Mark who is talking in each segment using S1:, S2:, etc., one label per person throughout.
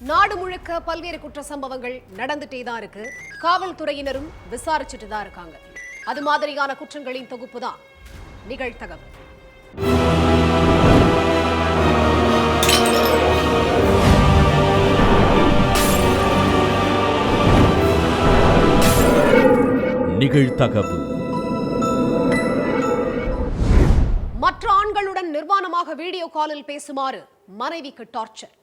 S1: நாடு முழுக்க பல்வேறு குற்ற சம்பவங்கள் நடந்துட்டே தான் இருக்கு. காவல்துறையினரும் விசாரிச்சுட்டு தான் இருக்காங்க. அது மாதிரியான குற்றங்களின் தொகுப்பு தான் நிகழ்தகவு.
S2: நிகழ்தகவு.
S1: மற்ற ஆண்களுடன் நிர்வாணமாக வீடியோ காலில் பேசுமாறு மனைவிக்கு டார்ச்சர்.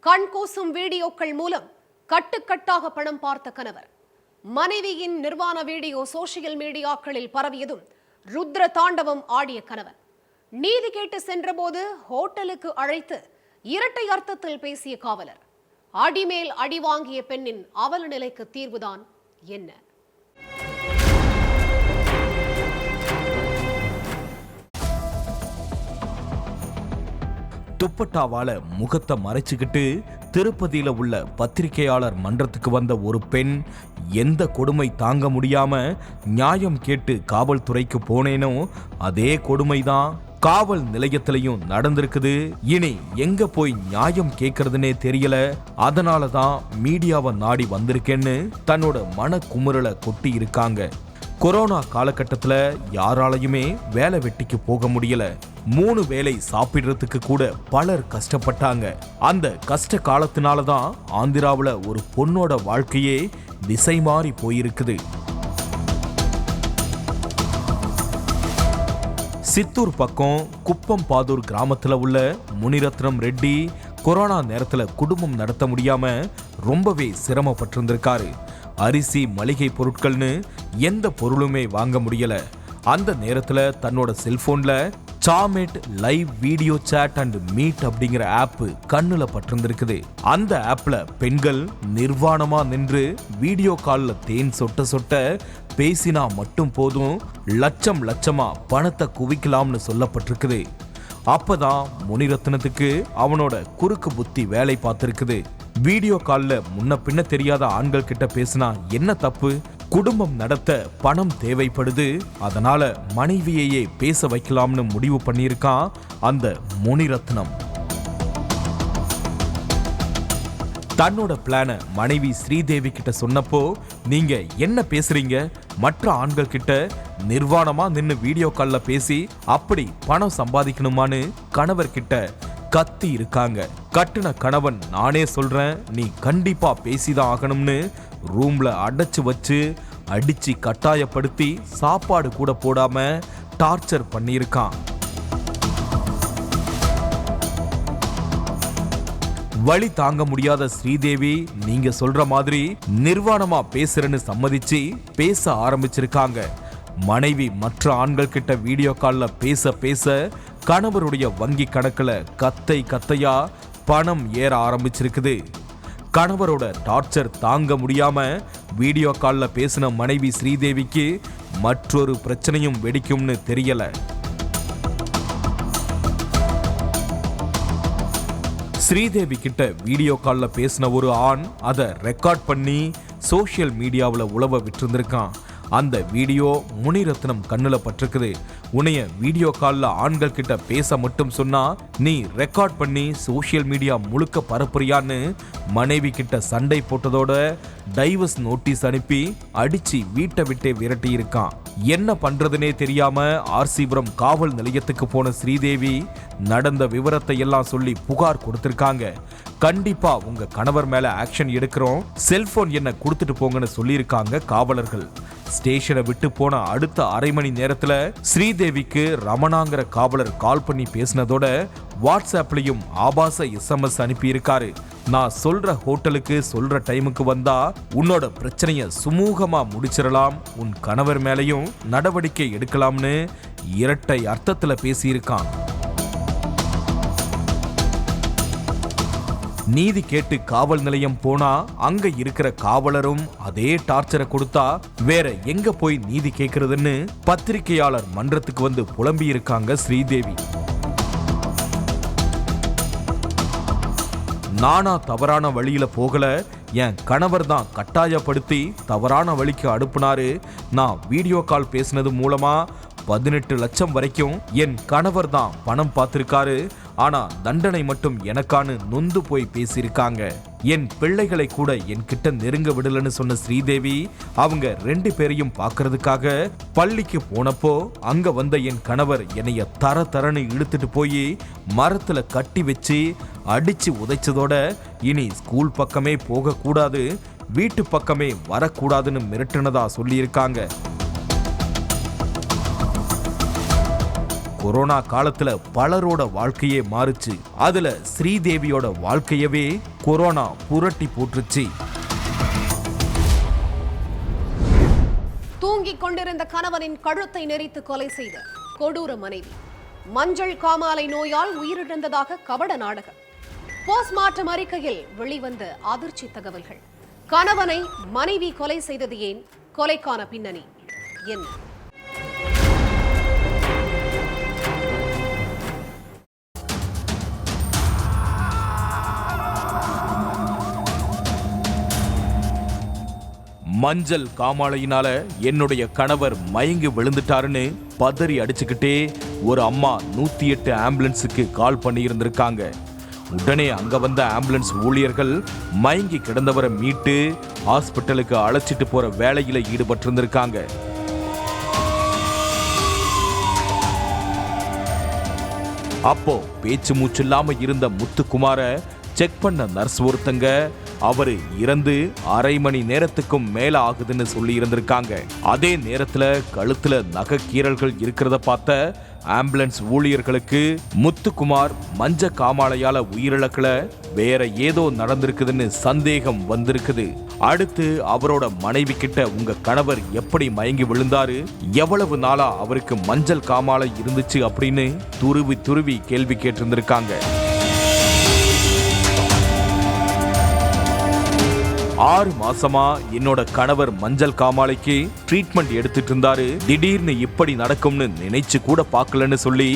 S1: கண் கூசும் வீடியோக்கள் மூலம் கட்டுக்கட்டாக பணம் பார்த்த கணவர். மனைவியின் நிர்வாண வீடியோ சோசியல் மீடியாக்களில் பரவியதும் ருத்ர தாண்டவம் ஆடிய கணவன். நீதி கேட்டு சென்றபோது ஹோட்டலுக்கு அழைத்து இரட்டை அர்த்தத்தில் பேசிய காவலர். அடிமேல் அடி வாங்கிய பெண்ணின் அவல நிலைக்கு தீர்வுதான் என்ன?
S2: துப்பட்டாவால முகத்தை மறைச்சுக்கிட்டு திருப்பதியில உள்ள பத்திரிகையாளர் மன்றத்துக்கு வந்த ஒரு பெண் எந்த கொடுமை தாங்க முடியாம நியாயம் கேட்டு காவல்துறைக்கு போனேனோ அதே கொடுமைதான் காவல் நிலையத்திலையும் நடந்திருக்குது. இனி எங்க போய் நியாயம் கேட்கறதுனே தெரியல, அதனாலதான் மீடியாவை நாடி வந்திருக்கேன்னு தன்னோட மன குமுறலை கொட்டி இருக்காங்க. கொரோனா காலகட்டத்தில் யாராலையுமே வேலை வெட்டிக்கு போக முடியல. 3 வேளை சாப்பிடுறதுக்கு கூட பலர் கஷ்டப்பட்டாங்க. அந்த கஷ்ட காலத்தினாலதான் ஆந்திராவில் ஒரு பொண்ணோட வாழ்க்கையே திசை மாறி போயிருக்குது. சித்தூர் பக்கம் குப்பம் பாதூர் கிராமத்தில் உள்ள முனிரத்னம் ரெட்டி கொரோனா நேரத்தில் குடும்பம் நடத்த முடியாம ரொம்பவே சிரமப்பட்டிருந்திருக்காரு. அரிசி மளிகை பொருட்கள்னு எந்த பொருளுமே வாங்க முடியல. அந்த நேரத்துல தன்னோட செல்போன்ல Chamet live video chat and meet அப்படிங்கிற ஆப் கண்ணுல பட்டிருந்திருக்குது. அந்த ஆப்ல பெண்கள் நிர்வாணமா நின்று வீடியோ கால்ல தேன் சொட்ட சொட்ட பேசினா மட்டும் போதும் லட்சம் லட்சமா பணத்தை குவிக்கலாம்னு சொல்லப்பட்டிருக்குது. அப்பதான் முனிரத்னத்துக்கு அவனோட குறுக்கு புத்தி வேலை பார்த்திருக்குது. வீடியோ கால்ல முன்ன பின்ன தெரியாத ஆண்கள் கிட்ட பேசினா என்ன தப்பு? குடும்பம் நடத்த பணம் தேவைப்படுது, அதனால மனைவியையே பேச வைக்கலாம்னு முடிவு பண்ணியிருக்கான் அந்த முனிரத்னம். தன்னோட பிளான மனைவி ஸ்ரீதேவி கிட்ட சொன்னப்போ, நீங்க என்ன பேசுறீங்க? மற்ற ஆண்கள் கிட்ட நிர்வாணமா நின்னு வீடியோ கால்ல பேசி அப்படி பணம் சம்பாதிக்கணுமான்னு கணவர் கிட்ட கத்தி இருக்காங்க. கட்டுன கணவன் நானே சொல்றேன், நீ கண்டிப்பா பேசிதான் ஆகணும்னு ரூம்ல அடைச்சு வச்சு அடிச்சு கட்டாயப்படுத்தி சாப்பாடு கூட போடாம டார்ச்சர் பண்ணியிருக்கான். வழி தாங்க முடியாத ஸ்ரீதேவி நீங்க சொல்ற மாதிரி நிர்வாணமா பேசுறேன்னு சம்மதிச்சு பேச ஆரம்பிச்சிருக்காங்க. மனைவி மற்ற ஆண்கள் கிட்ட வீடியோ கால்ல பேச பேச கணவருடைய வங்கி கணக்குல கத்தை கத்தையா பணம் ஏற ஆரம்பிச்சிருக்குது. கணவரோட டார்ச்சர் தாங்க முடியாம வீடியோ கால்ல பேசின மனைவி ஸ்ரீதேவிக்கு மற்றொரு பிரச்சனையும் வெடிக்கும்னு தெரியல. ஸ்ரீதேவி கிட்ட வீடியோ கால்ல பேசின ஒரு ஆண் அதை ரெக்கார்ட் பண்ணி சோசியல் மீடியாவில் உலவ விட்டிருந்திருக்கான். அந்த வீடியோ முனிரத்னம் கண்ணுல பட்டிருக்குது. உன்னைய வீடியோ கால்ல ஆண்கள் கிட்ட பேச மட்டும் சொன்னா நீ ரெக்கார்ட் பண்ணி சோசியல் மீடியா முழுக்க பரப்புறியான்னு மனைவி கிட்ட சண்டை போட்டதோட டைவர்ஸ் நோட்டீஸ் அனுப்பி அடிச்சு வீட்டை விட்டே விரட்டி இருக்கான். என்ன பண்றதுனே தெரியாம ஆர்சிபுரம் காவல் நிலையத்துக்கு போன ஸ்ரீதேவி நடந்த விவரத்தை எல்லாம் சொல்லி புகார் கொடுத்திருக்காங்க. கண்டிப்பா உங்க கணவர் மேல ஆக்ஷன் எடுக்கிறோம், செல்போன் என்ன கொடுத்துட்டு போங்கன்னு சொல்லியிருக்காங்க காவலர்கள். ஸ்டேஷனை விட்டு போன அடுத்த அரை மணி நேரத்துல ஸ்ரீதேவிக்கு ரமணாங்கிற காவலர் கால் பண்ணி பேசினதோட வாட்ஸ்அப்லயும் ஆபாச SMS அனுப்பி இருக்காரு. நான் சொல்ற ஹோட்டலுக்கு சொல்ற டைமுக்கு வந்தா உன்னோட பிரச்சனைய சுமூகமா முடிச்சிடலாம், உன் கணவர் மேலையும் நடவடிக்கை எடுக்கலாம்னு இரட்டை அர்த்தத்துல பேசியிருக்கான். நீதி கேட்டு காவல் நிலையம் போனா அங்க இருக்கிற காவலரும் அதே டார்ச்சரை கொடுத்தா வேற எங்க போய் நீதி கேட்கறதுன்னு பத்திரிகையாளர் மன்றத்துக்கு வந்து புலம்பி இருக்காங்க ஸ்ரீதேவி. நானா தவறான வழியில போகல, என் கணவர் தான் கட்டாயப்படுத்தி தவறான வழிக்கு அனுப்புனாரு. நான் வீடியோ கால் பேசினது மூலமா 18 லட்சம் வரைக்கும் என் கணவர் தான் பணம் பார்த்திருக்காரு. ஆனா தண்டனை மட்டும் எனக்கானு நொந்து போய் பேசியிருக்காங்க. என் பிள்ளைகளை கூட என்கிட்ட நெருங்க விடலன்னு சொன்ன ஸ்ரீதேவி அவங்க 2 பேரையும் பார்க்கறதுக்காக பள்ளிக்கு போனப்போ அங்க வந்த என் கணவர் என்னைய தரன்னு இழுத்துட்டு போய் மரத்துல கட்டி வச்சு அடிச்சு உதைச்சதோட இனி ஸ்கூல் பக்கமே போகக்கூடாது, வீட்டு பக்கமே வரக்கூடாதுன்னு மிரட்டினதா சொல்லியிருக்காங்க. கொரோனா காலத்துல பலரோட வாழ்க்கையே மாறுச்சு. அதுல ஸ்ரீதேவியோட வாழ்க்கையவே கொரோனா புரட்டி போட்டுருச்சு.
S1: தூங்கிக் கொண்டிருந்த கணவனின் கழுத்தை நெரித்து கொலை செய்த கொடூர மனைவி. மஞ்சள் காமாலை நோயால் உயிரிழந்ததாக கபட நாடகம். போஸ்ட்மார்ட்டம் அறிக்கையில் வெளிவந்த அதிர்ச்சி தகவல்கள். கணவனை மனைவி கொலை செய்தது ஏன்? கொலைக்கான பின்னணி என்ன?
S2: மஞ்சள் காமாலையினால என்னுடைய கணவர் மயங்கி விழுந்துட்டாருன்னு பதறி அடிச்சுக்கிட்டே ஒரு அம்மா 108 ஆம்புலன்ஸுக்கு கால் பண்ணியிருந்திருக்காங்க. உடனே அங்க வந்த ஆம்புலன்ஸ் ஊழியர்கள் மயங்கி கிடந்தவரை மீட்டு ஹாஸ்பிட்டலுக்கு அழைச்சிட்டு போற வேலையில ஈடுபட்டிருந்திருக்காங்க. அப்போ பேச்சு மூச்சு இல்லாம இருந்த முத்துக்குமார செக் பண்ண நர்ஸ் ஒருத்தங்க அவரு இறந்து அரை மணி நேரத்துக்கும் மேல ஆகுதுன்னு சொல்லி இருந்திருக்காங்க. அதே நேரத்துல கழுத்துல நகை கீறல்கள் இருக்கிறத பார்த்த ஆம்புலன்ஸ் ஊழியர்களுக்கு முத்துக்குமார் மஞ்ச காமாலையால உயிரிழக்கல, வேற ஏதோ நடந்திருக்குதுன்னு சந்தேகம் வந்திருக்குது. அடுத்து அவரோட மனைவி கிட்ட உங்க கணவர் எப்படி மயங்கி விழுந்தாரு, எவ்வளவு நாளா அவருக்கு மஞ்சள் காமாலை இருந்துச்சு அப்படின்னு துருவி கேள்வி கேட்டிருந்திருக்காங்க. 6 மாசமா என்னோட கணவர் மஞ்சள் காமாலைக்கு ட்ரீட்மெண்ட் எடுத்துட்டு இருந்தாரு, திடீர்னு இப்படி நடக்கும்னு நினைச்சு கூட பார்க்கலன்னு சொல்லி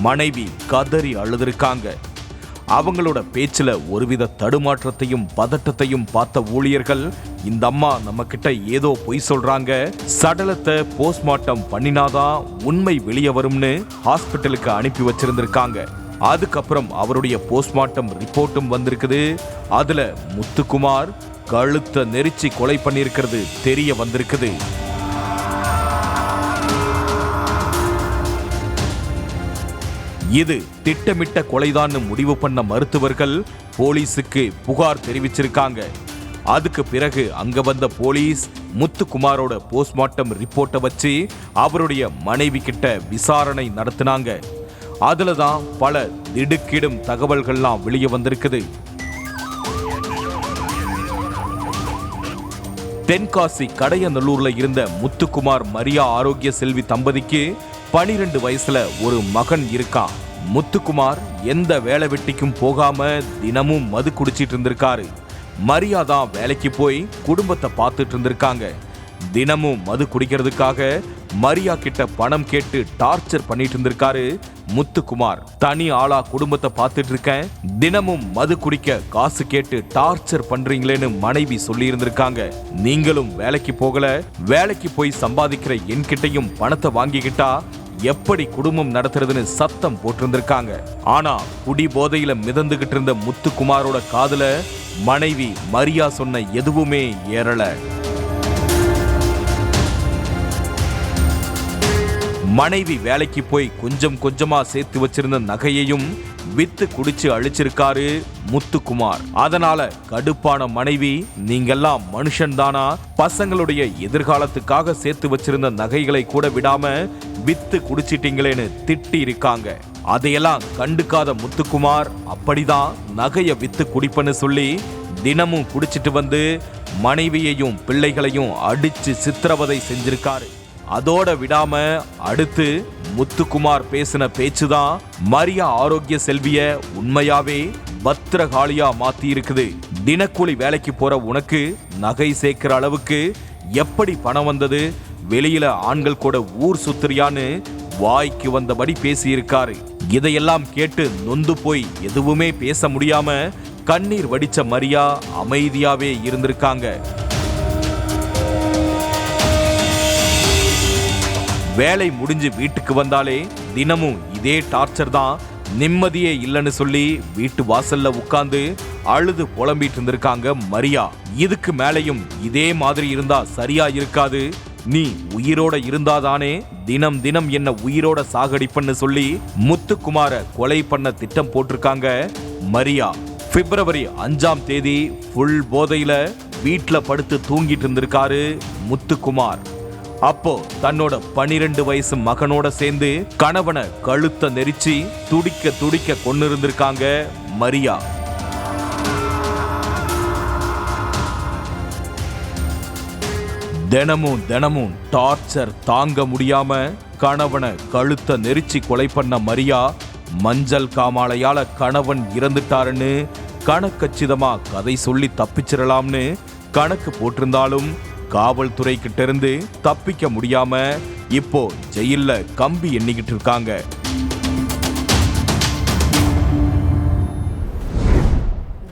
S2: மனைவி கதறி அழுதுருக்காங்க. அவங்களோட பேச்சுல ஒருவித தடுமாற்றத்தையும் பதட்டத்தையும் பார்த்த ஊழியர்கள், இந்த அம்மா நம்ம கிட்ட ஏதோ பொய் சொல்றாங்க, சடலத்தை போஸ்ட்மார்ட்டம் பண்ணினாதான் உண்மை வெளியே வரும்னு ஹாஸ்பிட்டலுக்கு அனுப்பி வச்சிருந்திருக்காங்க. அதுக்கப்புறம் அவருடைய போஸ்ட்மார்ட்டம் ரிப்போர்ட்டும் வந்திருக்குது. அதுல முத்துக்குமார் கழுத்தை நெரிச்சு கொலை பண்ணியிருக்கிறது தெரிய வந்திருக்குது. இது திட்டமிட்ட கொலைதான்னு முடிவு பண்ண மருத்துவர்கள் போலீஸுக்கு புகார் தெரிவிச்சிருக்காங்க. அதுக்கு பிறகு அங்க வந்த போலீஸ் முத்துக்குமாரோட போஸ்ட்மார்ட்டம் ரிப்போர்ட்டை வச்சு அவருடைய மனைவி கிட்ட விசாரணை நடத்தினாங்க. அதுலதான் பல திடுக்கிடும் தகவல்கள்லாம் வெளியே வந்திருக்குது. தென்காசி கடையநல்லூர்ல இருந்த முத்துக்குமார் மரியா ஆரோக்கிய செல்வி தம்பதிக்கு 12 வயசுல ஒரு மகன் இருக்கான். முத்துக்குமார் எந்த வேலை வெட்டிக்கும் போகாம தினமும் மது குடிச்சிட்டு இருந்திருக்காரு. மரியா தான் வேலைக்கு போய் குடும்பத்தை பார்த்துட்டு இருந்திருக்காங்க. தினமும் மது குடிக்கிறதுக்காக மரியா கிட்ட பணம் கேட்டு டார்ச்சர் பண்ணிட்டு இருந்திருக்காரு முத்துக்குமார். தனி ஆளா குடும்பத்தை பார்த்துட்டு இருக்கேன், தினமும் மது குடிக்க காசு கேட்டு டார்ச்சர் பண்றீங்களேன்னு மனைவி சொல்லி இருந்திருக்காங்க. நீங்களும் வேலைக்கு போகல, வேலைக்கு போய் சம்பாதிக்கிற என்கிட்டையும் பணத்தை வாங்கிக்கிட்டா எப்படி குடும்பம் நடத்துறதுன்னு சத்தம் போட்டிருந்திருக்காங்க. ஆனா குடி போதையில மிதந்துகிட்டு இருந்த முத்துக்குமாரோட காதுல மனைவி மரியா சொன்ன எதுவுமே ஏறல. மனைவி வேலைக்கு போய் கொஞ்சம் கொஞ்சமா சேர்த்து வச்சிருந்த நகையையும் வித்து குடிச்சு அழிச்சிருக்காரு முத்துக்குமார். அதனால கடுப்பான மனைவி, நீங்கெல்லாம் மனுஷன் தானா, பசங்களுடைய எதிர்காலத்துக்காக சேர்த்து வச்சிருந்த நகைகளை கூட விடாம வித்து குடிச்சிட்டீங்களேன்னு திட்டி இருக்காங்க. அதையெல்லாம் கண்டுக்காத முத்துக்குமார் அப்படிதான் நகைய வித்து குடிப்பன்னு சொல்லி தினமும் குடிச்சிட்டு வந்து மனைவியையும் பிள்ளைகளையும் அடிச்சு சித்திரவதை செஞ்சிருக்காரு. அதோட விடாம அடுத்து முத்துக்குமார் பேசின பேச்சுதான் மரியா ஆரோக்கிய செல்விய உண்மையாவே பத்திரகாளியா மாத்தி இருக்குது. தினக்கூலி வேலைக்கு போற உனக்கு நகை சேர்க்கிற அளவுக்கு எப்படி பணம் வந்தது, வெளியில ஆண்கள் கூட ஊர் சுத்துறியான்னு வாய்க்கு வந்தபடி பேசியிருக்காரு. இதையெல்லாம் கேட்டு நொந்து போய் எதுவுமே பேச முடியாம கண்ணீர் வடிச்ச மரியா அமைதியாவே இருந்திருக்காங்க. வேலை முடிஞ்சு வீட்டுக்கு வந்தாலே தினமும் இதே டார்ச்சர் தான் நிம்மதியே இல்லைன்னு சொல்லி வீட்டு வாசல்ல உட்கார்ந்து அழுது புலம்பிட்டு இருந்திருக்காங்க மரியா. இதுக்கு மேலையும் இதே மாதிரி இருந்தா சரியா இருக்காது. நீ உயிரோட இருந்தாதானே தினம் தினம் என்ன உயிரோட சாகடிப்பன்னு சொல்லி முத்துக்குமார கொலை பண்ண திட்டம் போட்டிருக்காங்க மரியா. பிப்ரவரி 5ஆம் தேதி ஃபுல் போதையில வீட்டுல படுத்து தூங்கிட்டு இருந்திருக்காரு முத்துக்குமார். அப்போ தன்னோட 12 வயசு மகனோட சேர்ந்து கணவனை கழுத்தை நெரிச்சு துடிக்க துடிக்க கொண்டு இருந்திருக்காங்க மரியா. தினமும் டார்ச்சர் தாங்க முடியாம கணவனை கழுத்தை நெரிச்சு கொலை பண்ண மரியா மஞ்சள் காமாலையால கணவன் இறந்துட்டாருன்னு கணக்கச்சிதமா கதை சொல்லி தப்பிச்சிடலாம்னு கணக்கு போட்டிருந்தாலும் காவல்துறை கிட்ட இருந்து தப்பிக்க முடியாம இப்போ ஜெயில்ல கம்பி எண்ணிக்கிட்டு இருக்காங்க.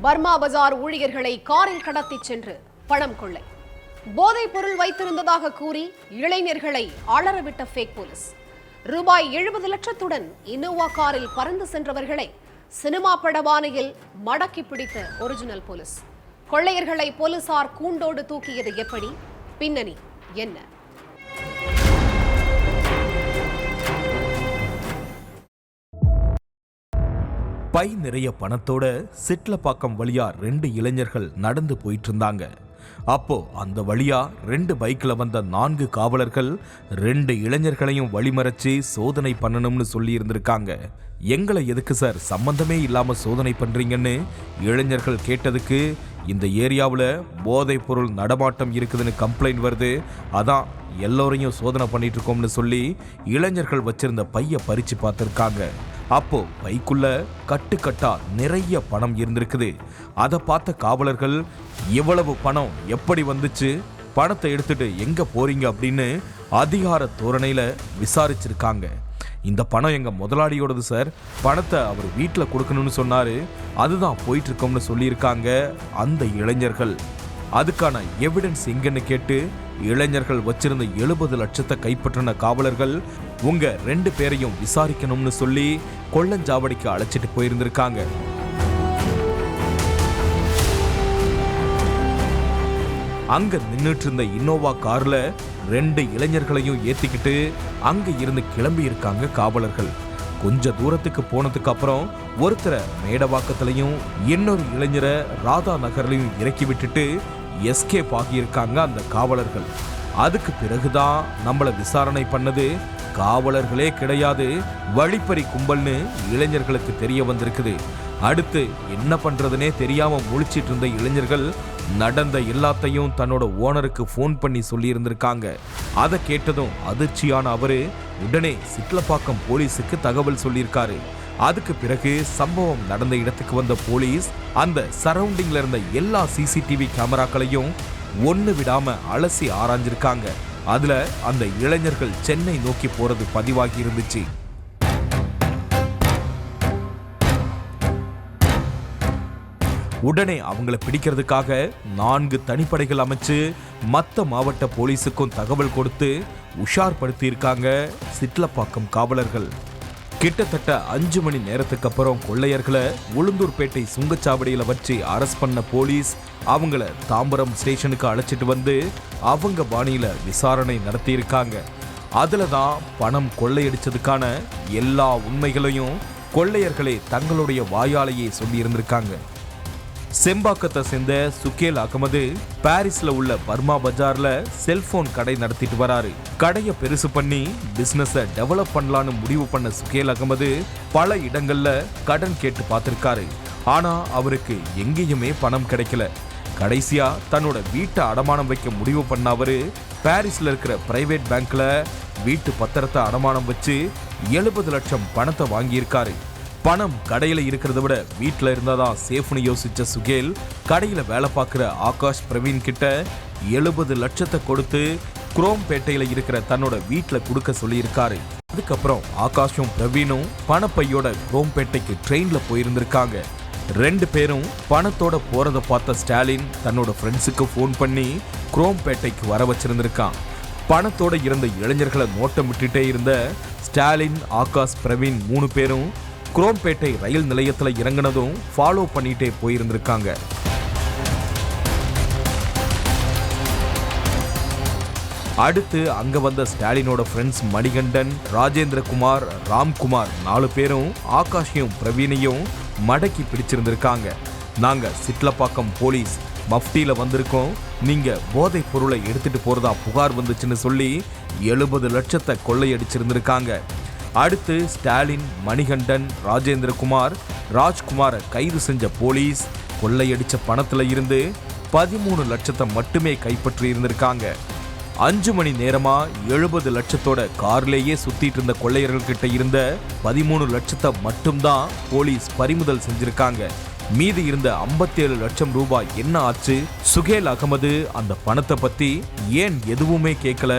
S1: பர்மா பஜார் ஊழியர்களை காரில் கடத்தி சென்று பணம் கொள்ளை. போதைப் பொருள் வைத்திருந்ததாக கூறி இளைஞர்களை அலறவிட்ட ஃபேக் போலீஸ். ரூபாய் 70 லட்சத்துடன் இன்னோவா காரில் பறந்து சென்றவர்களை சினிமா படபானையில் மடக்கி பிடித்த ஒரிஜினல் போலீஸ். கொள்ளையர்களை போலீசார் கூண்டோடு தூக்கியது எப்படி? பின்னணி என்ன?
S2: பை நிறைய பணத்தோட சிட்லப்பாக்கம் வழியா 2 இளைஞர்கள் நடந்து போயிட்டு இருந்தாங்க. அப்போ அந்த வழியா 2 பைக்ல வந்த 4 காவலர்கள் 2 இளைஞர்களையும் வழிமறைச்சு சோதனை பண்ணணும்னு சொல்லி இருந்திருக்காங்க. எங்களை எதுக்கு சார் சம்பந்தமே இல்லாம சோதனை பண்றீங்கன்னு இளைஞர்கள் கேட்டதுக்கு, இந்த ஏரியாவில் போதைப் பொருள் நடமாட்டம் இருக்குதுன்னு கம்ப்ளைண்ட் வருது, அதான் எல்லோரையும் சோதனை பண்ணிட்டு இருக்கோம்னு சொல்லி இளைஞர்கள் வச்சிருந்த பைய பறிச்சு பார்த்திருக்காங்க. அப்போ பைக்குள்ள கட்டுக்கட்டா நிறைய பணம் இருந்திருக்குது. அதை பார்த்த காவலர்கள் இவ்வளவு பணம் எப்படி வந்துச்சு, பணத்தை எடுத்துட்டு எங்க போறீங்க அப்படின்னு அதிகார தோரணையில விசாரிச்சிருக்காங்க. இந்த பணம் எங்க முதலாளியோடது சார், பணத்தை அவர் வீட்டில் கொடுக்கணும்னு சொன்னாரு, அதுதான் போயிட்டு இருக்கோம்னு சொல்லியிருக்காங்க அந்த இளைஞர்கள். அதுக்கான எவிடன்ஸ் எங்கன்னு கேட்டு இளைஞர்கள் வச்சிருந்த 70 லட்சத்தை கைப்பற்றின காவலர்கள் உங்க 2 பேரையும் விசாரிக்கணும்னு சொல்லி கொள்ளஞ்சாவடிக்கு அழைச்சிட்டு போயிருந்திருக்காங்க. அங்க நின்னுட்டு இருந்த இன்னோவா கார்ல 2 இளைஞர்களையும் ஏத்திக்கிட்டு அங்க இருந்து கிளம்பி இருக்காங்க காவலர்கள். கொஞ்ச தூரத்துக்கு போனதுக்கு அப்புறம் ஒருத்தரை மேடவாக்கத்திலையும் இன்னொரு இளைஞரை ராதா நகர்லையும் இறக்கி விட்டுட்டு எஸ்கேப் ஆகியிருக்காங்க அந்த காவலர்கள். அதுக்கு பிறகுதான் நம்மள விசாரணை பண்ணது காவலர்களே கிடையாது, வழிப்பறி கும்பல்னு இளைஞர்களுக்கு தெரிய வந்திருக்குது. அடுத்து என்ன பண்றதுனே தெரியாம முழிச்சிட்டு இருந்த இளைஞர்கள் நடந்த எல்லாத்தையும் தன்னோட ஓனருக்கு ஃபோன் பண்ணி சொல்லி இருந்திருக்காங்க. அதை கேட்டதும் அதிர்ச்சியான அவரு உடனே சிட்லப்பாக்கம் போலீஸுக்கு தகவல் சொல்லியிருக்காரு. அதுக்கு பிறகு சம்பவம் நடந்த இடத்துக்கு வந்த போலீஸ் அந்த சரௌண்டிங்ல இருந்த எல்லா சிசிடிவி கேமராக்களையும் ஒண்ணு விடாம அலசி ஆராய்ஞ்சிருக்காங்க. அதுல அந்த இளைஞர்கள் சென்னை நோக்கி போறது பதிவாகி இருந்துச்சு. உடனே அவங்களை பிடிக்கிறதுக்காக 4 தனிப்படைகள் அமைச்சு மத்த மாவட்ட போலீஸுக்கும் தகவல் கொடுத்து உஷார்படுத்தி இருக்காங்க சிட்லப்பாக்கம் காவலர்கள். கிட்டத்தட்ட 5 மணி நேரத்துக்கு அப்புறம் கொள்ளையர்களை உளுந்தூர்பேட்டை சுங்கச்சாவடியில வச்சு அரெஸ்ட் பண்ண போலீஸ் அவங்கள தாம்பரம் ஸ்டேஷனுக்கு அழைச்சிட்டு வந்து அவங்க பாணியில விசாரணை நடத்தி இருக்காங்க. அதுல தான் பணம் கொள்ளையடிச்சதுக்கான எல்லா உண்மைகளையும் கொள்ளையர்களே தங்களுடைய வாயாலேயே சொல்லி இருந்திருக்காங்க. செம்பாக்கத்தை சேர்ந்த சுகேல் அகமது பாரிஸ்ல உள்ள பர்மா பஜார்ல செல்போன் கடை நடத்திட்டு வராரு. கடையை பெருசு பண்ணி பிசினஸை டெவலப் பண்ணலான்னு முடிவு பண்ண சுகேல் அகமது பல இடங்கள்ல கடன் கேட்டு பார்த்திருக்காரு. ஆனா அவருக்கு எங்கேயுமே பணம் கிடைக்கல. கடைசியா தன்னோட வீட்டை அடமானம் வைக்க முடிவு பண்ண அவரு பாரிஸ்ல இருக்கிற பிரைவேட் பேங்க்ல வீட்டு பத்திரத்தை அடமானம் வச்சு 70 லட்சம் பணத்தை வாங்கியிருக்காரு. பணம் கடையில இருக்கிறத விட வீட்டில் இருந்தாதான் சேஃப்னு யோசிச்ச சுகேல் கடையில வேலை பார்க்குற ஆகாஷ் பிரவீன் கிட்ட 70 லட்சத்தை கொடுத்து குரோம்பேட்டையில இருக்கிற தன்னோட வீட்டில் கொடுக்க சொல்லியிருக்காரு. அதுக்கப்புறம் ஆகாஷும் பிரவீனும் பணப்பையோட குரோம்பேட்டைக்கு ட்ரெயின்ல போயிருந்திருக்காங்க. 2 பேரும் பணத்தோட போறத பார்த்த ஸ்டாலின் தன்னோட ஃப்ரெண்ட்ஸுக்கு ஃபோன் பண்ணி குரோம்பேட்டைக்கு வர வச்சிருந்திருக்கான். பணத்தோட இருந்த இளைஞர்களை நோட்டம் விட்டுட்டே இருந்த ஸ்டாலின், ஆகாஷ், பிரவீன் 3 பேரும் குரோம்பேட்டை ரயில் நிலையத்துல இறங்கினதும் ஃபாலோ பண்ணிட்டே போயிருந்திருக்காங்க. அடுத்து அங்க வந்த ஸ்டாலினோட ஃப்ரெண்ட்ஸ் மணிகண்டன், ராஜேந்திரகுமார், ராம்குமார் 4 பேரும் ஆகாஷையும் பிரவீனையும் மடக்கி பிடிச்சிருந்திருக்காங்க. நாங்க சிட்லப்பாக்கம் போலீஸ் மஃப்டியில வந்திருக்கோம், நீங்க போதைப் பொருளை எடுத்துட்டு போறதா புகார் வந்துச்சுன்னு சொல்லி 70 லட்சத்தை கொள்ளையடிச்சிருந்திருக்காங்க. அடுத்து ஸ்டாலின், மணிகண்டன், ராஜேந்திரகுமார், ராஜ்குமாரை கைது செஞ்ச போலீஸ் கொள்ளையடிச்ச பணத்துல இருந்து 13 லட்சத்தை மட்டுமே கைப்பற்றி இருந்திருக்காங்க. 5 மணி நேரமா 70 லட்சத்தோட கார்லேயே சுத்திட்டு இருந்த கொள்ளையர்கள் கிட்ட இருந்த 13 லட்சத்தை மட்டும்தான் போலீஸ் பறிமுதல் செஞ்சிருக்காங்க. மீதி இருந்த 57 லட்சம் ரூபாய் என்ன ஆச்சு? சுகேல் அகமது அந்த பணத்தை பத்தி ஏன் எதுவுமே கேட்கல?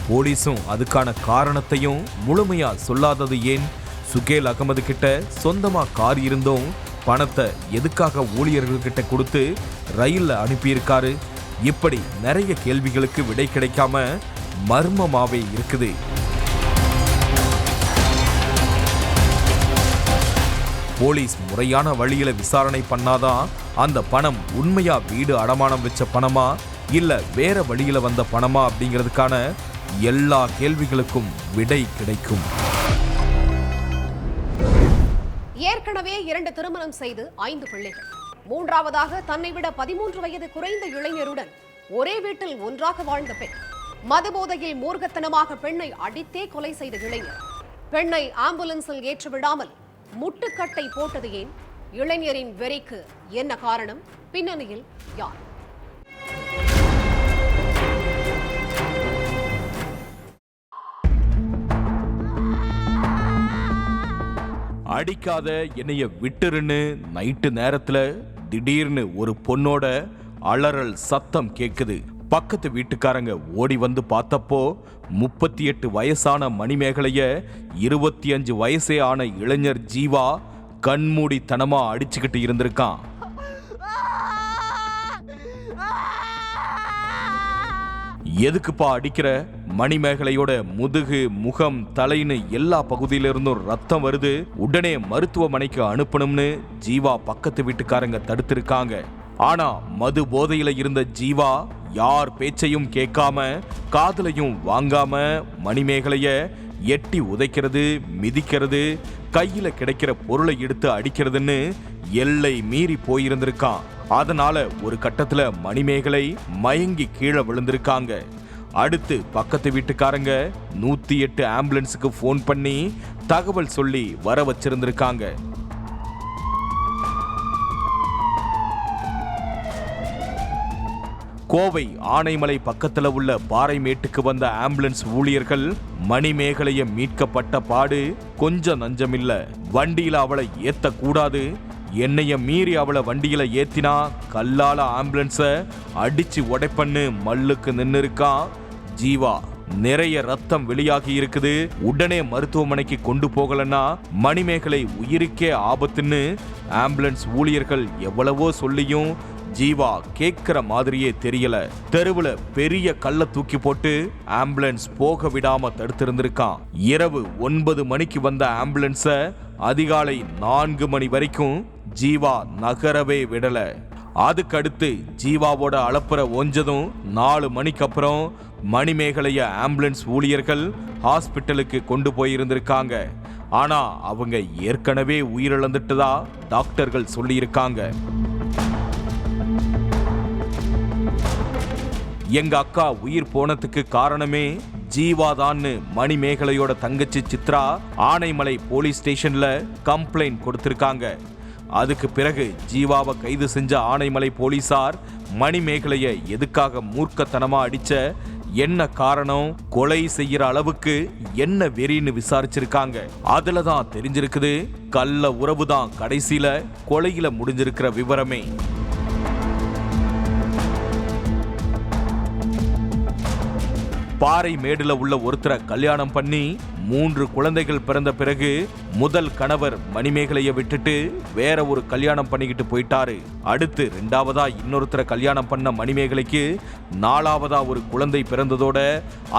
S2: போலீஸும் அதுக்கான காரணத்தையும் முழுமையா சொல்லாதது ஏன்? சுகேல் அகமது கிட்ட சொந்தமா கார் இருந்தும் பணத்தை எதுக்காக ஊழியர்கள் கிட்ட கொடுத்து ரயில்ல அனுப்பியிருக்காரு? இப்படி நிறைய கேள்விகளுக்கு விடை கிடைக்காம மர்மமாவே இருக்குது. போலீஸ் முறையான வழியில விசாரணை பண்ணாதான் அந்த பணம் உண்மையா வீடு அடமானம் வச்ச பணமா இல்ல வேற வழியில வந்த பணமா அப்படிங்கிறதுக்கான எல்லா கேள்விகளுக்கும் விடை கிடைக்கும்.
S1: ஏற்கனவே 2 திருமணம் செய்து 5 பிள்ளைகள், மூன்றாவதாக தன்னை விட 13 வயது குறைந்த இளைஞருடன் ஒரே வீட்டில் ஒன்றாக வாழ்ந்த பெண், மதுபோதையில் மூர்க்கத்தனமாக பெண்ணை அடித்தே கொலை செய்த இளைஞர், பெண்ணை ஆம்புலன்ஸில் ஏற்ற விடாமல் முட்டுக்கட்டை போட்டது ஏன்? இளைஞரின் வெறிக்கு என்ன காரணம்? பின்னணியில் யார்?
S2: அடிக்காத என்னைய விட்டுருன்னு நைட்டு நேரத்துல திடீர்னு ஒரு பொண்ணோட அலறல் சத்தம் கேக்குது. பக்கத்து வீட்டுக்காரங்க ஓடி வந்து பார்த்தப்போ 38 வயசான மணிமேகலைய 25 வயசே ஆன இளைஞர் ஜீவா கண்மூடித்தனமா அடிச்சுக்கிட்டு இருந்திருக்கான். எதுக்குப்பா அடிக்கிற? மணிமேகலையோட முதுகு, முகம், தலைன்னு எல்லா பகுதியிலிருந்தும் ரத்தம் வருது, உடனே மருத்துவமனைக்கு அனுப்பணும்னு ஜீவா பக்கத்து வீட்டுக்காரங்க தடுத்திருக்காங்க. ஆனா மது போதையில இருந்த ஜீவா யார் பேச்சையும் கேட்காம காதலையும் வாங்காம மணிமேகலைய எட்டி உதைக்கிறது, மிதிக்கிறது, கையில கிடைக்கிற பொருளை எடுத்து அடிக்கிறதுன்னு எல்லை மீறி போயிருந்திருக்கான். அதனால ஒரு கட்டத்துல மணிமேகலை மயங்கி கீழே விழுந்திருக்காங்க. அடுத்து பக்கத்து வீட்டுக்காரங்க 108 ஆம்புலன்ஸுக்கு போன் பண்ணி தகவல் சொல்லி வர வச்சிருந்திருக்காங்க. கோவை ஆனைமலை பக்கத்துல உள்ள பாறைமேட்டுக்கு வந்த ஆம்புலன்ஸ் ஊழியர்கள் மணிமேகலைய மீட்கப்பட்ட பாடு கொஞ்சம் நஞ்சமில்ல. வண்டியில அவளை ஏத்த கூடாது, என்னைய மீறி அவளை வண்டியில ஏத்தினா கல்லால ஆம்புலன்ஸ அடிச்சு உடைப்பண்ணு மல்லுக்கு நின்னு இருக்கான் ஜீவா. நிறைய ரத்தம் வெளியாகி இருக்குது. உடனே மருத்துவமனைக்கு கொண்டு போகலன்னா மணிமேகலை உயிருக்கே ஆபத்துன்னு ஆம்புலன்ஸ் ஊழியர்கள் எவ்வளவோ சொல்லியும் ஜீவா கேட்கிற மாதிரியே தெரியல. தெருவுல பெரிய கல்ல தூக்கி போட்டு ஆம்புலன்ஸ் போக விடாம தடுத்திருந்திருக்கான். இரவு 9 மணிக்கு வந்த ஆம்புலன்ஸ அதிகாலை 4 மணி வரைக்கும் ஜீவா நகரவே விடல. அதுக்கடுத்து ஜீவாவோட அளப்புற ஓஞ்சதும் 4 மணிக்கு அப்புறம் மணிமேகலைய ஆம்புலன்ஸ் ஊழியர்கள் ஹாஸ்பிட்டலுக்கு கொண்டு போயிருந்திருக்காங்க. ஆனா அவங்க ஏற்கனவே உயிரிழந்துட்டதா டாக்டர்கள் சொல்லியிருக்காங்க. எங்க அக்கா உயிர் போனதுக்கு காரணமே ஜீவாதான்னு மணிமேகலையோட தங்கச்சி சித்ரா ஆனைமலை போலீஸ் ஸ்டேஷன்ல கம்ப்ளைண்ட் கொடுத்திருக்காங்க. அதுக்கு பிறகு ஜீவாவை கைது செஞ்ச ஆனைமலை போலீசார் மணிமேகலைய எதுக்காக மூர்க்கத்தனமா அடிச்ச, என்ன காரணம், கொலை செய்யற அளவுக்கு என்ன வெறின்னு விசாரிச்சிருக்காங்க. அதுலதான் தெரிஞ்சிருக்குது கள்ள உறவுதான் கடைசியில கொலையில முடிஞ்சிருக்கிற விவரமே. பாறை மேடுல உள்ள ஒருத்தரை கல்யாணம் பண்ணி 3 குழந்தைகள் பிறந்த பிறகு முதல் கணவர் மணிமேகலைய விட்டுட்டு வேற ஒரு கல்யாணம் பண்ணிக்கிட்டு போயிட்டாரு. அடுத்து 2வதா இன்னொருத்தரை கல்யாணம் பண்ண மணிமேகலைக்கு 4வதா ஒரு குழந்தை பிறந்ததோட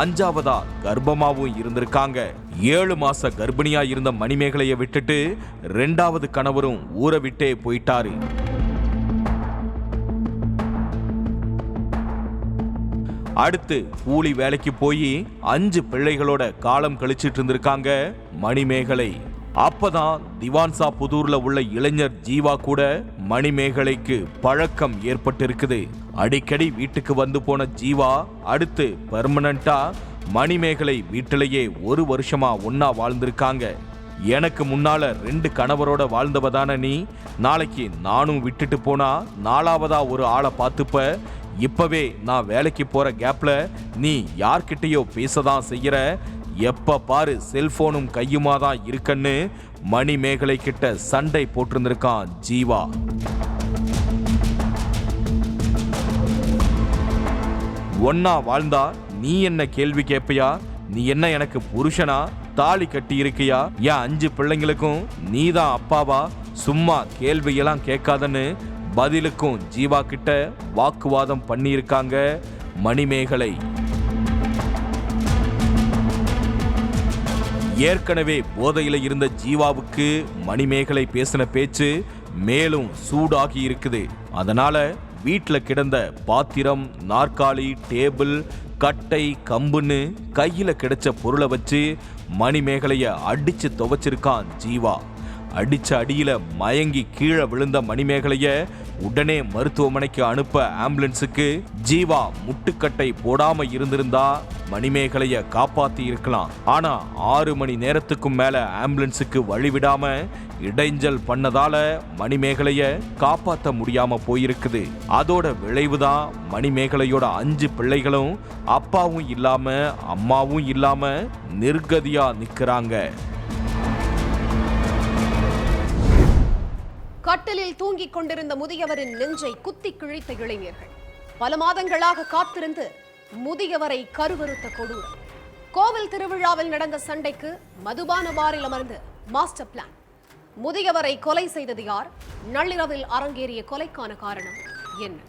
S2: 5வதா கர்ப்பமாவும் இருந்திருக்காங்க. 7 மாச கர்ப்பிணியா இருந்த மணிமேகலைய விட்டுட்டு 2வது கணவரும் ஊரை விட்டே போயிட்டாரு. அடுத்து கூலி வேலைக்கு போய் 5 பிள்ளைகளோட காலம் கழிச்சிட்டு இருந்திருக்காங்க மணிமேகலை. அப்பதான் திவான்சா புதூர்ல உள்ள இளைஞர் ஜீவா கூட மணிமேகலைக்கு பழக்கம் ஏற்பட்டு இருக்குது. அடிக்கடி வீட்டுக்கு வந்து போன ஜீவா அடுத்து பெர்மனண்டா மணிமேகலை வீட்டிலேயே 1 வருஷமா ஒன்னா வாழ்ந்திருக்காங்க. எனக்கு முன்னால 2 கணவரோட வாழ்ந்தவதான நீ, நாளைக்கு நானும் விட்டுட்டு போனா 4வதா ஒரு ஆளை பார்த்துப்ப. இப்பவே நான் வேலைக்கு போற கேப்ல நீ யார்கிட்டயோ பேசதான் செய்யற, எப்ப பாரு செல்போனும் கையுமா தான் இருக்கன்னு மணிமேகலை கிட்ட சண்டை போட்டிருந்திருக்கான் ஜீவா. ஒன்னா வாழ்ந்தா நீ என்ன கேள்வி கேட்பியா? நீ என்ன எனக்கு புருஷனா? தாலி கட்டி இருக்கியா? என் 5 பிள்ளைங்களுக்கும் நீதான் அப்பாவா? சும்மா கேள்வியெல்லாம் கேட்காதன்னு பதிலுக்கும் ஜீவா கிட்ட வாக்குவாதம் பண்ணியிருக்காங்க மணிமேகலை. ஏற்கனவே போதையில இருந்த ஜீவாவுக்கு மணிமேகலை பேசின பேச்சு மேலும் சூடாகி இருக்குது. அதனால வீட்டுல கிடந்த பாத்திரம், நாற்காலி, டேபிள், கட்டை, கம்புன்னு கையில கிடைச்ச பொருளை வச்சு மணிமேகலைய அடிச்சு துவைச்சிருக்கான் ஜீவா. அடிச்ச அடியில மயங்கி கீழே விழுந்த மணிமேகலைய உடனே மருத்துவமனைக்கு அனுப்ப ஆம்புலன்ஸுக்கு ஜீவா முட்டுக்கட்டை போடாம இருந்திருந்தா மணிமேகலைய காப்பாத்தி இருக்கலாம். ஆனா 6 மணி நேரத்துக்கும் மேல ஆம்புலன்ஸுக்கு வழிவிடாம இடைஞ்சல் பண்ணதால மணிமேகலைய காப்பாற்ற முடியாம போயிருக்குது. அதோட விளைவுதான் மணிமேகலையோட 5 பிள்ளைகளும் அப்பாவும் இல்லாம அம்மாவும் இல்லாம நிர்கதியா நிக்கிறாங்க.
S1: கட்டிலில் தூங்கிக் கொண்டிருந்த முதியவரின் நெஞ்சை குத்தி கிழித்த இளைஞர்கள். பல மாதங்களாக காத்திருந்து முதியவரை கருவறுத்த கொடூரம். கோவில் திருவிழாவில் நடந்த சண்டைக்கு மதுபான பாரில் அமர்ந்து மாஸ்டர் பிளான். முதியவரை கொலை செய்தது யார்? நள்ளிரவில் அரங்கேறிய கொலைக்கான காரணம் என்ன?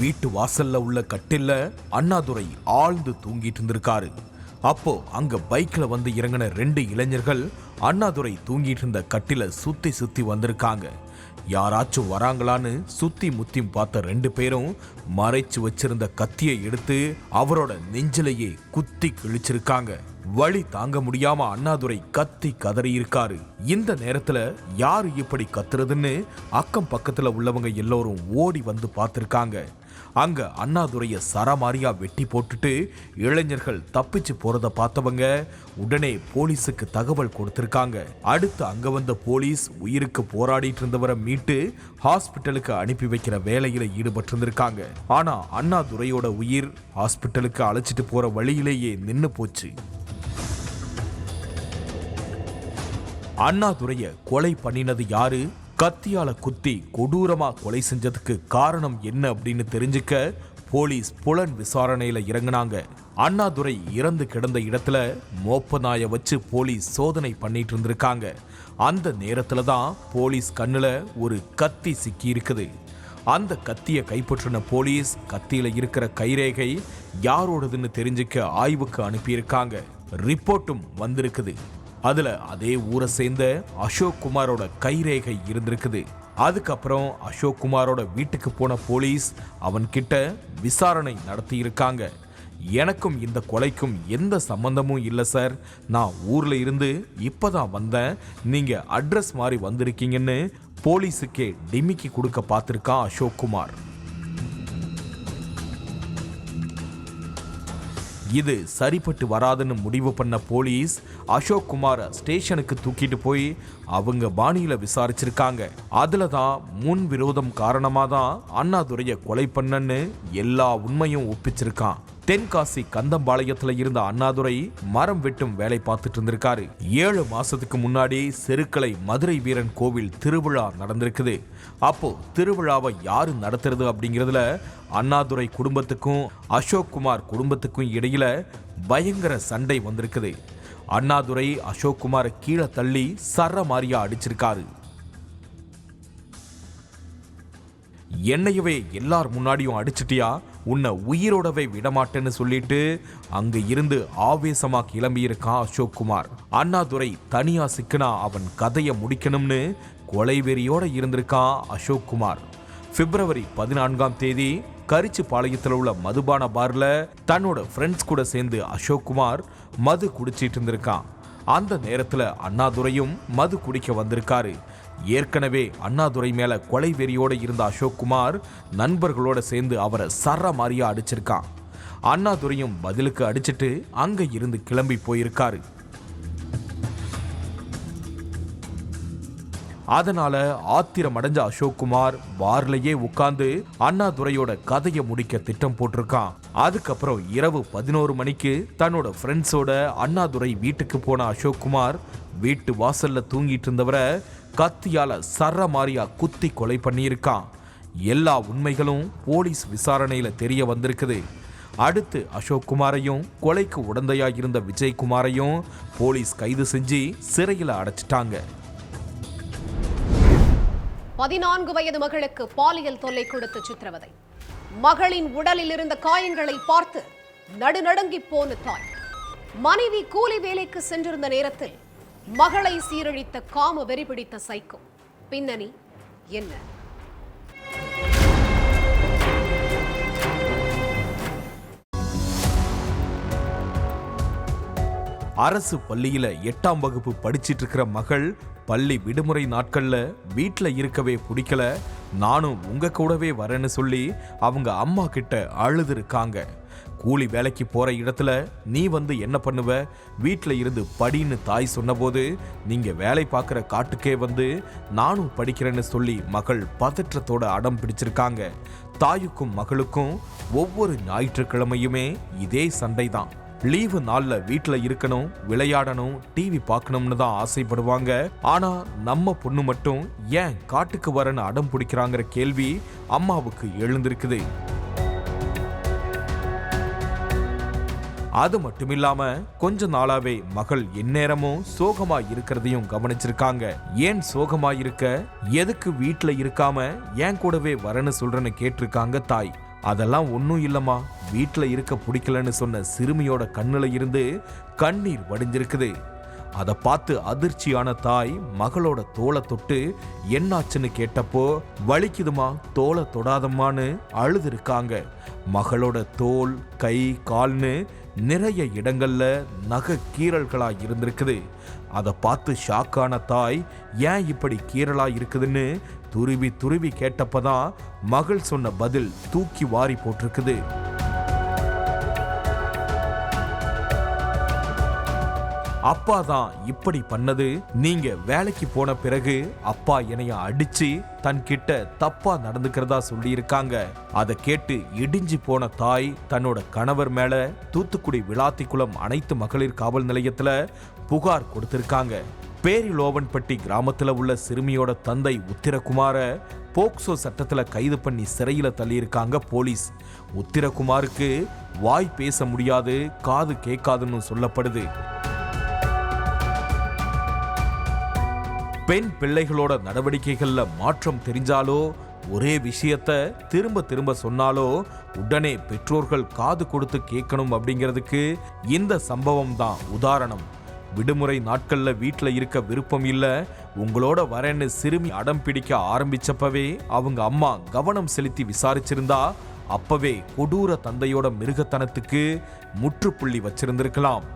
S2: வீட்டு வாசல்ல உள்ள கட்டில்ல அண்ணாதுரை ஆழ்ந்து தூங்கிட்டு இருந்திருக்காரு. அப்போ அங்க பைக்ல வந்து இறங்கின 2 இளைஞர்கள் அண்ணாதுரை தூங்கிட்டு இருந்த கட்டில சுத்தி சுத்தி வந்திருக்காங்க. யாராச்சும் வராங்களான்னு சுத்தி முத்தி பார்த்த 2 பேரும் மறைச்சு வச்சிருந்த கத்தியை எடுத்து அவரோட நெஞ்சிலேயே குத்தி கிழிச்சிருக்காங்க. வலி தாங்க முடியாம அண்ணாதுரை கத்தி கதறி இருக்காரு. இந்த நேரத்துல யாரு இப்படி கத்துறதுன்னு அக்கம் பக்கத்துல உள்ளவங்க எல்லோரும் ஓடி வந்து பார்த்திருக்காங்க. அங்க அண்ணாதுரைய சரமாரியா வெட்டி போட்டுட்டு இளைஞர்கள் தப்பிச்சு போறத பார்த்தவங்க உடனே போலீஸுக்கு தகவல் கொடுத்திருக்காங்க. அடுத்து அங்க வந்த போலீஸ் உயிருக்கு போராடிட்டு இருந்தவரை மீட்டு ஹாஸ்பிட்டலுக்கு அனுப்பி வைக்கிற வேலையில ஈடுபட்டு இருந்திருக்காங்க. ஆனா அண்ணாதுரையோட உயிர் ஹாஸ்பிட்டலுக்கு அழைச்சிட்டு போற வழியிலேயே நின்னு போச்சு. அண்ணாதுரைய கொலை பண்ணினது யாரு? கத்தியால குத்தி கொடூரமா கொலை செஞ்சதுக்கு காரணம் என்ன அப்படின்னு தெரிஞ்சுக்க போலீஸ் புலன் விசாரணையில இறங்கினாங்க. அண்ணாதுரை இறந்து கிடந்த இடத்துல மோப்ப நாயை வச்சு போலீஸ் சோதனை பண்ணிட்டு இருந்திருக்காங்க. அந்த நேரத்துல தான் போலீஸ் கண்ணுல ஒரு கத்தி சிக்கி இருக்குது. அந்த கத்தியை கைப்பற்றின போலீஸ் கத்தியில இருக்கிற கைரேகை யாரோடதுன்னு தெரிஞ்சுக்க ஆய்வுக்கு அனுப்பியிருக்காங்க. ரிப்போர்ட்டும் வந்திருக்குது. அதுல அதே ஊரை சேர்ந்த அசோக் குமாரோட கைரேகை இருந்திருக்குது. அதுக்கப்புறம் அசோக் குமாரோட வீட்டுக்கு போன போலீஸ் அவன்கிட்ட விசாரணை நடத்தி இருக்காங்க. எனக்கும் இந்த கொலைக்கும் எந்த சம்பந்தமும் இல்லை சார், நான் ஊர்ல இருந்து இப்பதான் வந்தேன், நீங்க அட்ரஸ் மாதிரி வந்திருக்கீங்கன்னு போலீஸுக்கே டிமிக்கி கொடுக்க பார்த்திருக்கான் அசோக் குமார். இது சரிப்பட்டு வராதுன்னு முடிவு பண்ண போலீஸ் அசோக் குமாரை ஸ்டேஷனுக்கு தூக்கிட்டு போய் அவங்க பாணியில விசாரிச்சிருக்காங்க. அதுல தான் முன் விரோதம் காரணமா தான் அண்ணாதுரைய கொலை பண்ணன்னு எல்லா உண்மையும் ஒப்பிச்சிருக்கான். தென்காசி கந்தம்பாளையத்துல இருந்த அண்ணாதுரை மரம் வெட்டும் வேலை பார்த்துட்டு இருந்திருக்காரு. 7 மாசத்துக்கு முன்னாடி செருக்கலை மதுரை வீரன் கோவில் திருவிழா நடந்திருக்குது. அப்போ திருவிழாவை யாரு நடத்துறது அப்படிங்கிறதுல அண்ணாதுரை குடும்பத்துக்கும் அசோக் குமார் குடும்பத்துக்கும் இடையில பயங்கர சண்டை வந்திருக்குது. அண்ணாதுரை அசோக் குமாரை கீழே தள்ளி சரமாரியா அடிச்சிருக்காரு. என்னையவே எல்லார் முன்னாடியும் அடிச்சிட்டியா, உன்னை உயிரோடவே விடமாட்டேன்னு சொல்லிட்டு அங்க இருந்து ஆவேசமா கிளம்பி இருக்கான் அசோக் குமார். அண்ணாதுரை தனியா சிக்கினா அவன் கதையை முடிக்கணும்னு கொலைவெறியோட இருந்திருக்கான் அசோக் குமார். பிப்ரவரி 14ஆம் தேதி கரிச்சிபாளையத்தில் உள்ள மதுபான பார்ல தன்னோட ஃப்ரெண்ட்ஸ் கூட சேர்ந்து அசோக் குமார் மது குடிச்சிட்டு இருந்திருக்கான். அந்த நேரத்துல அண்ணாதுரையும் மது குடிக்க வந்திருக்காரு. ஏற்கனவே அண்ணாதுரை மேல கொலை வெறியோட இருந்த அசோக் குமார் நண்பர்களோட சேர்ந்து அவரை சரமாரியா அடிச்சிருக்கான். அண்ணாதுரையும் பதிலுக்கு அடிச்சிட்டு அங்க இருந்து கிளம்பி போயிருக்காரு. அதனால ஆத்திரம் அடைஞ்ச அசோக் குமார் பார்லையே உட்கார்ந்து அண்ணாதுரையோட கதையை முடிக்க திட்டம் போட்டிருக்கான். அதுக்கப்புறம் இரவு 11 மணிக்கு தன்னோட ஃப்ரெண்ட்ஸோட அண்ணாதுரை வீட்டுக்கு போன அசோக் குமார் வீட்டு வாசல்ல தூங்கிட்டு இருந்தவரை கத்தியால சரமாரியா குத்தி கொலை பண்ணியிருக்கான். எல்லா உண்மைகளும் போலீஸ் விசாரணையில தெரிய வந்திருக்குது. அடுத்து அசோக் குமாரையும் கொலைக்கு உடந்தையா இருந்த விஜயகுமாரையும் போலீஸ் கைது செஞ்சு சிறையில் அடைச்சிட்டாங்க.
S1: 14 வயது மகளுக்கு பாலியல் தொல்லை கொடுத்த சித்திரவதை. மகளின் உடலில் இருந்த காயங்களை பார்த்து நடுநடுங்கி போன தாய். மனைவி கூலி வேலைக்கு சென்றிருந்த நேரத்தில் மகளை சீரழித்த காம வெறி பிடித்த சைக்கோ. பின்னணி என்ன?
S2: அரசு பள்ளியில 8ஆம் வகுப்பு படிச்சிட்டு இருக்கிற மகள் பள்ளி விடுமுறை நாட்கள்ல வீட்டுல இருக்கவே பிடிக்கல, நானும் உங்க கூடவே வரேன்னு சொல்லி அவங்க அம்மா கிட்ட அழுது இருக்காங்க. கூலி வேலைக்கு போற இடத்துல நீ வந்து என்ன பண்ணுவ, வீட்டுல இருந்து படின்னு தாய் சொன்னபோது நீங்க வேலை பார்க்குற காட்டுக்கே வந்து நானும் படிக்கிறேன்னு சொல்லி மகள் பதற்றத்தோட அடம் பிடிச்சிருக்காங்க. தாயுக்கும் மகளுக்கும் ஒவ்வொரு ஞாயிற்றுக்கிழமையுமே இதே சண்டை தான். லீவு நாள்ல வீட்டுல இருக்கணும், விளையாடணும், டிவி பார்க்கணும்னு தான் ஆசைப்படுவாங்க. ஆனா நம்ம பொண்ணு மட்டும் ஏன் காட்டுக்கு வரன்னு அடம் பிடிக்கிறாங்கிற கேள்வி அம்மாவுக்கு எழுந்திருக்குது. அது மட்டும் இல்லாம கொஞ்ச நாளாவே மகள் எந்நேரமும் சோகமா இருக்கிறதையும் கவனிச்சிருக்காங்க. ஏன் சோகமா இருக்க, எதுக்கு வீட்டுல இருக்காம ஏன் கூடவே வரன்னு சொல்றேன்னு கேட்டிருக்காங்க தாய். அதெல்லாம் ஒன்னும் இல்லம்மா, வீட்டுல இருக்க பிடிக்கலன்னு சொன்ன சிறுமியோட கண்ணுல இருந்து கண்ணீர் வடிஞ்சிருக்குது. அதை பார்த்து அதிர்ச்சியான தாய் மகளோட தோலை தொட்டு என்னாச்சுன்னு கேட்டப்போ வலிக்குதுமா, தோலை தொடாதம்மான்னு அழுது இருக்காங்க. மகளோட தோல், கை, கால்னு நிறைய இடங்கள்ல நகை கீறல்களா இருந்திருக்குது. அதை பார்த்து ஷாக்கான தாய் ஏன் இப்படி கீறலா இருக்குதுன்னு துருவி துருவி கேட்டப்பதான் மகள் சொன்ன பதில் தூக்கி வாரி போட்டிருக்குது. அப்பா தான் இப்படி பண்ணது, நீங்க வேலைக்கு போன பிறகு அப்பா என்னைய அடிச்சு தன்கிட்ட தப்பா நடந்துக்கிறதா சொல்லி இருக்காங்க. அதை கேட்டு இடிஞ்சு போன தாய் தன்னோட கணவர் மேல தூத்துக்குடி விளாத்திக்குளம் அனைத்து மகளிர் காவல் நிலையத்துல புகார் கொடுத்திருக்காங்க. பேரிலோவன்பட்டி கிராமத்துல உள்ள சிறுமியோட தந்தை உத்திரகுமார போக்சோ சட்டத்துல கைது பண்ணி சிறையில தள்ளியிருக்காங்க போலீஸ். உத்திரகுமாருக்கு வாய் பேச முடியாது, காது கேட்காதுன்னு சொல்லப்படுது. பெண் பிள்ளைகளோட நடவடிக்கைகள்ல மாற்றம் தெரிஞ்சாலோ, ஒரே விஷயத்த திரும்ப திரும்ப சொன்னாலோ உடனே பெற்றோர்கள் காது கொடுத்து கேட்கணும் அப்படிங்கிறதுக்கு இந்த சம்பவம் தான் உதாரணம். விடுமுறை நாட்கள்ல வீட்டுல இருக்க விருப்பம் இல்ல, உங்களோட வரேன்னு சிறுமி அடம் பிடிக்க ஆரம்பிச்சப்பவே அவங்க அம்மா கவனம் செலுத்தி விசாரிச்சிருந்தா அப்பவே கொடூர தந்தையோட மிருகத்தனத்துக்கு முற்றுப்புள்ளி வச்சிருந்திருக்கலாம்.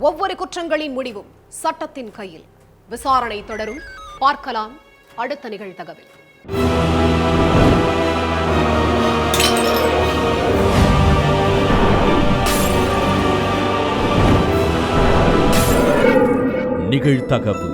S1: ஒவ்வொரு குற்றங்களின் முடிவும் சட்டத்தின் கையில். விசாரணை தொடரும். பார்க்கலாம் அடுத்த நிகழ்தகவில்.
S3: நிகழ்தகவு